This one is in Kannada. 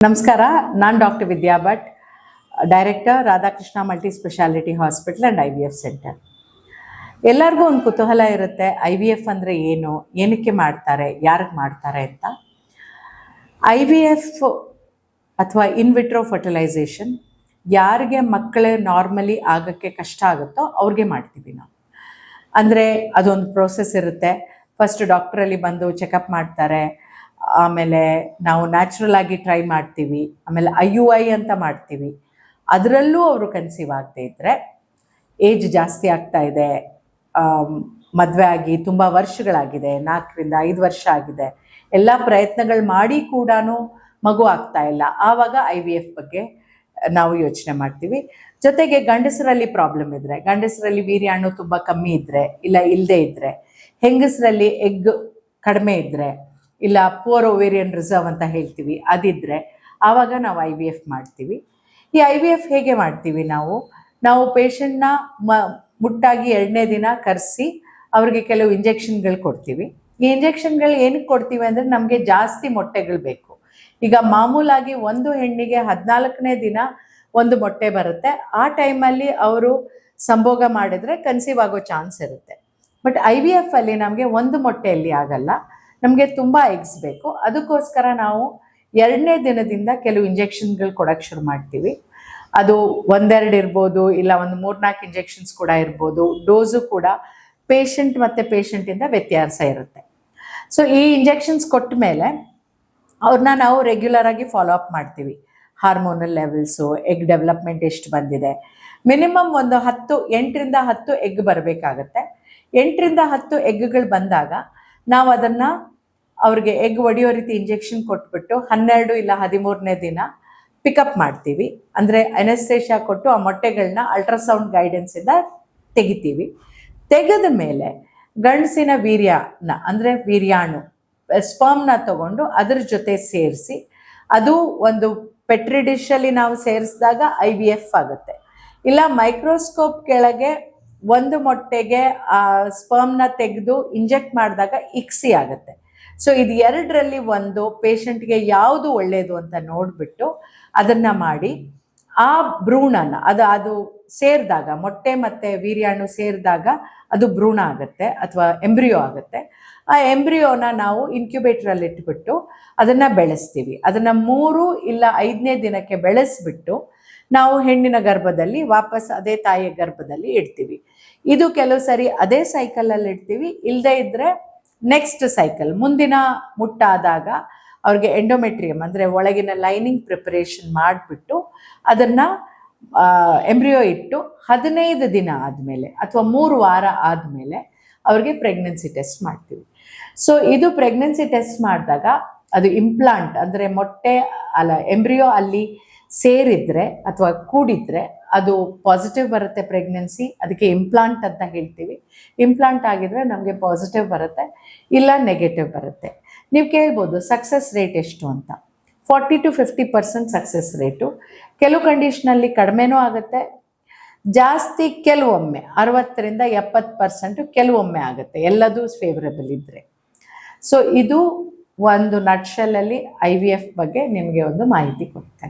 ನಮಸ್ಕಾರ, ನಾನು doctor Vidya Bhat, director Radhakrishna multi speciality hospital and IVF centre. ಎಲ್ಲರಿಗೂ ಒಂದು ಕುತೂಹಲ ಇರುತ್ತೆ, IVF ಅಂದರೆ ಏನು, ಏನಕ್ಕೆ ಮಾಡ್ತಾರೆ, ಯಾರಿಗೆ ಮಾಡ್ತಾರೆ ಅಂತ. IVF ಅಥವಾ ಇನ್ವಿಟ್ರೋ ಫರ್ಟಿಲೈಸೇಷನ್ ಯಾರಿಗೆ ಮಕ್ಕಳೇ ನಾರ್ಮಲಿ ಆಗೋಕ್ಕೆ ಕಷ್ಟ ಆಗುತ್ತೋ ಅವ್ರಿಗೆ ಮಾಡ್ತೀವಿ ನಾವು. ಅಂದರೆ ಅದೊಂದು ಪ್ರೋಸೆಸ್ ಇರುತ್ತೆ. ಫಸ್ಟ್ ಡಾಕ್ಟ್ರಲ್ಲಿ ಬಂದು ಚೆಕಪ್ ಮಾಡ್ತಾರೆ, ಆಮೇಲೆ ನಾವು ನ್ಯಾಚುರಲ್ ಆಗಿ ಟ್ರೈ ಮಾಡ್ತೀವಿ, ಆಮೇಲೆ IUI ಅಂತ ಮಾಡ್ತೀವಿ. ಅದರಲ್ಲೂ ಅವರು ಕನ್ಸೀವ್ ಆಗದೆ ಇದ್ದರೆ, ಏಜ್ ಜಾಸ್ತಿ ಆಗ್ತಾ ಇದೆ, ಮದುವೆ ಆಗಿ ತುಂಬ ವರ್ಷಗಳಾಗಿದೆ, 4ರಿಂದ 5 ವರ್ಷ ಆಗಿದೆ, ಎಲ್ಲ ಪ್ರಯತ್ನಗಳು ಮಾಡಿ ಕೂಡ ಮಗು ಆಗ್ತಾ ಇಲ್ಲ, ಆವಾಗ IVF ಬಗ್ಗೆ ನಾವು ಯೋಚನೆ ಮಾಡ್ತೀವಿ. ಜೊತೆಗೆ ಗಂಡಸರಲ್ಲಿ ಪ್ರಾಬ್ಲಮ್ ಇದ್ದರೆ, ಗಂಡಸರಲ್ಲಿ ವೀರ್ಯಾಣು ತುಂಬ ಕಮ್ಮಿ ಇದ್ದರೆ, ಇಲ್ಲ ಇಲ್ಲದೆ ಇದ್ದರೆ, ಹೆಂಗಸರಲ್ಲಿ ಎಗ್ ಕಡಿಮೆ ಇದ್ದರೆ, ಇಲ್ಲ ಪೂರ್ ಓವೇರಿಯನ್ ರಿಸರ್ವ್ ಅಂತ ಹೇಳ್ತೀವಿ, ಅದಿದ್ದರೆ ಆವಾಗ ನಾವು IVF ಮಾಡ್ತೀವಿ. ಈ IVF ಹೇಗೆ ಮಾಡ್ತೀವಿ ನಾವು ಪೇಷಂಟ್ನ ಮುಟ್ಟಾಗಿ 2ನೇ ದಿನ ಕರೆಸಿ ಅವ್ರಿಗೆ ಕೆಲವು ಇಂಜೆಕ್ಷನ್ಗಳು ಕೊಡ್ತೀವಿ. ಈ ಇಂಜೆಕ್ಷನ್ಗಳು ಏನಕ್ಕೆ ಕೊಡ್ತೀವಿ ಅಂದರೆ ನಮಗೆ ಜಾಸ್ತಿ ಮೊಟ್ಟೆಗಳು ಬೇಕು. ಈಗ ಮಾಮೂಲಾಗಿ ಒಂದು ಹೆಣ್ಣಿಗೆ 14ನೇ ದಿನ ಒಂದು ಮೊಟ್ಟೆ ಬರುತ್ತೆ. ಆ ಟೈಮಲ್ಲಿ ಅವರು ಸಂಭೋಗ ಮಾಡಿದರೆ ಕನ್ಸೀವ್ ಆಗೋ ಚಾನ್ಸ್ ಇರುತ್ತೆ. ಬಟ್ IVF ಅಲ್ಲಿ ನಮಗೆ ಒಂದು ಮೊಟ್ಟೆಯಲ್ಲಿ ಆಗಲ್ಲ, ನಮಗೆ ತುಂಬ ಎಗ್ಸ್ ಬೇಕು. ಅದಕ್ಕೋಸ್ಕರ ನಾವು 2ನೇ ದಿನದಿಂದ ಕೆಲವು ಇಂಜೆಕ್ಷನ್ಗಳು ಕೊಡೋಕ್ಕೆ ಶುರು ಮಾಡ್ತೀವಿ. ಅದು 1-2 ಇರ್ಬೋದು, ಇಲ್ಲ ಒಂದು 3-4 ಇಂಜೆಕ್ಷನ್ಸ್ ಕೂಡ ಇರ್ಬೋದು. ಡೋಸು ಕೂಡ ಪೇಷಂಟ್ ಮತ್ತು ಪೇಷಂಟಿಂದ ವ್ಯತ್ಯಾಸ ಇರುತ್ತೆ. ಸೊ ಈ ಇಂಜೆಕ್ಷನ್ಸ್ ಕೊಟ್ಟ ಮೇಲೆ ಅವ್ರನ್ನ ನಾವು ರೆಗ್ಯುಲರಾಗಿ ಫಾಲೋ ಅಪ್ ಮಾಡ್ತೀವಿ. ಹಾರ್ಮೋನಲ್ ಲೆವೆಲ್ಸು, ಎಗ್ ಡೆವಲಪ್ಮೆಂಟ್ ಎಷ್ಟು ಬಂದಿದೆ, ಮಿನಿಮಮ್ ಒಂದು 8ರಿಂದ 10 ಎಗ್ ಬರಬೇಕಾಗತ್ತೆ. 8ರಿಂದ 10 ಎಗ್ಗಳು ಬಂದಾಗ ನಾವು ಅದನ್ನು ಅವ್ರಿಗೆ ಎಗ್ ಒಡೆಯೋ ರೀತಿ ಇಂಜೆಕ್ಷನ್ ಕೊಟ್ಬಿಟ್ಟು 12 ಇಲ್ಲ 13ನೇ ದಿನ ಪಿಕಪ್ ಮಾಡ್ತೀವಿ. ಅಂದರೆ ಅನೆಸ್ಥೇಷಿಯಾ ಕೊಟ್ಟು ಆ ಮೊಟ್ಟೆಗಳನ್ನ ಅಲ್ಟ್ರಾಸೌಂಡ್ ಗೈಡೆನ್ಸಿಂದ ತೆಗಿತೀವಿ. ತೆಗೆದ ಮೇಲೆ ಗಂಡಸಿನ ವೀರ್ಯನ ಅಂದರೆ ವೀರ್ಯಾಣು ಸ್ಪರ್ಮ್ನ ತಗೊಂಡು ಅದ್ರ ಜೊತೆ ಸೇರಿಸಿ, ಅದು ಒಂದು ಪೆಟ್ರಿ ಡಿಶಲ್ಲಿ ನಾವು ಸೇರಿಸಿದಾಗ IVF ಆಗುತ್ತೆ. ಇಲ್ಲ ಮೈಕ್ರೋಸ್ಕೋಪ್ ಕೆಳಗೆ ಒಂದು ಮೊಟ್ಟೆಗೆ ಆ ಸ್ಪರ್ಮ್ನ ತೆಗೆದು ಇಂಜೆಕ್ಟ್ ಮಾಡಿದಾಗ ಇಕ್ಸಿ ಆಗುತ್ತೆ. ಸೊ ಇದು 2ರಲ್ಲಿ ಒಂದು ಪೇಷಂಟ್ಗೆ ಯಾವುದು ಒಳ್ಳೆಯದು ಅಂತ ನೋಡಿಬಿಟ್ಟು ಅದನ್ನು ಮಾಡಿ ಆ ಭ್ರೂಣನ ಅದು ಸೇರಿದಾಗ, ಮೊಟ್ಟೆ ಮತ್ತು ವೀರ್ಯಾಣು ಸೇರಿದಾಗ ಅದು ಭ್ರೂಣ ಆಗುತ್ತೆ ಅಥವಾ ಎಂಬ್ರಿಯೋ ಆಗುತ್ತೆ. ಆ ಎಂಬ್ರಿಯೋನ ನಾವು ಇನ್ಕ್ಯುಬೇಟ್ರಲ್ಲಿ ಇಟ್ಬಿಟ್ಟು ಅದನ್ನು ಬೆಳೆಸ್ತೀವಿ. ಅದನ್ನು 3 ಇಲ್ಲ 5ನೇ ದಿನಕ್ಕೆ ಬೆಳೆಸ್ಬಿಟ್ಟು ನಾವು ಹೆಣ್ಣಿನ ಗರ್ಭದಲ್ಲಿ ವಾಪಸ್ ಅದೇ ತಾಯಿಯ ಗರ್ಭದಲ್ಲಿ ಇಡ್ತೀವಿ. ಇದು ಕೆಲವು ಸರಿ ಅದೇ ಸೈಕಲಲ್ಲಿ ಇಡ್ತೀವಿ, ಇಲ್ಲದೇ ಇದ್ದರೆ ನೆಕ್ಸ್ಟ್ ಸೈಕಲ್ ಮುಂದಿನ ಮುಟ್ಟಾದಾಗ ಅವ್ರಿಗೆ ಎಂಡೋಮೆಟ್ರಿಯಮ್ ಅಂದರೆ ಒಳಗಿನ ಲೈನಿಂಗ್ ಪ್ರಿಪರೇಷನ್ ಮಾಡಿಬಿಟ್ಟು ಅದನ್ನು ಎಂಬ್ರಿಯೋ ಇಟ್ಟು 15 ದಿನ ಆದಮೇಲೆ ಅಥವಾ 3 ವಾರ ಆದಮೇಲೆ ಅವ್ರಿಗೆ ಪ್ರೆಗ್ನೆನ್ಸಿ ಟೆಸ್ಟ್ ಮಾಡ್ತೀವಿ. ಸೊ ಇದು ಪ್ರೆಗ್ನೆನ್ಸಿ ಟೆಸ್ಟ್ ಮಾಡಿದಾಗ ಅದು ಇಂಪ್ಲಾಂಟ್ ಅಂದರೆ ಮೊಟ್ಟೆ ಎಂಬ್ರಿಯೋ ಅಲ್ಲಿ ಸೇರಿದ್ರೆ ಅಥವಾ ಕೂಡಿದ್ರೆ ಅದು ಪಾಸಿಟಿವ್ ಬರುತ್ತೆ ಪ್ರೆಗ್ನೆನ್ಸಿ, ಅದಕ್ಕೆ ಇಂಪ್ಲಾಂಟ್ ಅಂತ ಹೇಳ್ತೀವಿ. ಇಂಪ್ಲಾಂಟ್ ಆಗಿದ್ರೆ ನಮಗೆ ಪಾಸಿಟಿವ್ ಬರುತ್ತೆ, ಇಲ್ಲ ನೆಗೆಟಿವ್ ಬರುತ್ತೆ. ನೀವು ಕೇಳ್ಬೋದು ಸಕ್ಸಸ್ ರೇಟ್ ಎಷ್ಟು ಅಂತ. 40 to 50% ಸಕ್ಸಸ್ ರೇಟು. ಕೆಲವು ಕಂಡೀಷನಲ್ಲಿ ಕಡಿಮೆನೂ ಆಗುತ್ತೆ, ಜಾಸ್ತಿ ಕೆಲವೊಮ್ಮೆ 60ರಿಂದ 70% ಕೆಲವೊಮ್ಮೆ ಆಗುತ್ತೆ, ಎಲ್ಲದೂ ಫೇವ್ರೇಬಲ್ ಇದ್ದರೆ. ಸೊ ಇದು ಒಂದು ನಟ್ಶೆಲ್ಲಲ್ಲಿ IVF ಬಗ್ಗೆ ನಿಮಗೆ ಒಂದು ಮಾಹಿತಿ ಕೊಡ್ತೇನೆ.